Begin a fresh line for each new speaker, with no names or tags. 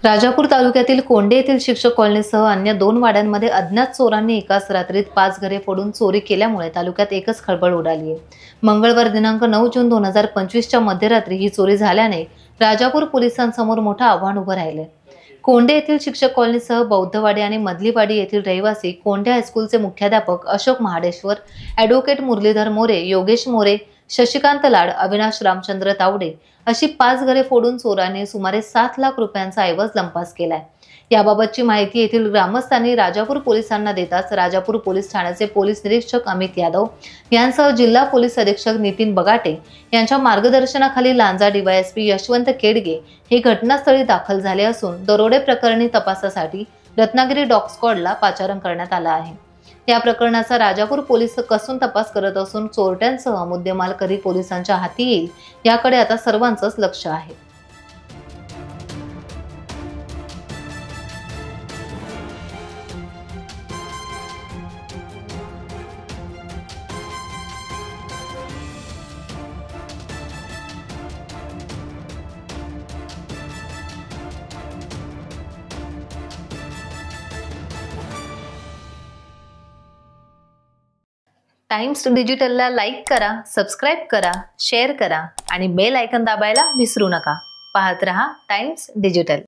राजापूर तालुक्यातील कोंडे येथील शिक्षक कॉलनीसह अन्य 2 वाड्यांमध्ये अज्ञात चोरांनी एकाच रात्रीत 5 घरे फोडून चोरी केल्यामुळे तालुक्यात एकच खळबळ उडाली आहे। मंगळवार दिनांक 9 जून 2025च्या मध्यरात्री ही चोरी झाल्याने राजापूर पोलिसांसमोर मोठं आव्हान उभं राहिलं। कोंडे येथील शिक्षक कॉलनीसह बौद्धवाडी आणि मधलीवाडी येथील रहिवासी कोंडे हायस्कूलचे मुख्याध्यापक अशोक महाडेश्वर, ॲडव्होकेट मुरलीधर मोरे, योगेश मोरे, शशिकांत लाड, अविनाश रामचंद्र तावडे अशी 5 घरे फोडून चोरांनी सुमारे 7 लाख रुपयांचा ऐवज लंपास केलाय। याबाबतची माहिती येथील ग्रामस्थांनी राजापूर पोलिसांना देताच राजापूर पोलीस ठाण्याचे पोलीस निरीक्षक अमित यादव यांसह जिल्हा पोलीस अधीक्षक नितीन बगाटे यांच्या मार्गदर्शनाखाली लांजा डीवायएसपी यशवंत केडगे हे घटनास्थळी दाखल झाले असून दरोडे प्रकरणी तपासासाठी रत्नागिरी डॉग स्क्वॉडला पाचारण करण्यात आलं आहे। या प्रकरणाचा राजापूर पोलीस कसून तपास करत असून चोरट्यांसह मुद्देमाल कधी पोलिसांच्या हाती येईल याकडे आता सर्वांचंच लक्ष आहे। टाइम्स डिजिटलला लाईक करा, सबस्क्राइब करा, शेअर करा आणि बेल आयकॉन दाबायला विसरू नका। पाहत रहा टाइम्स डिजिटल।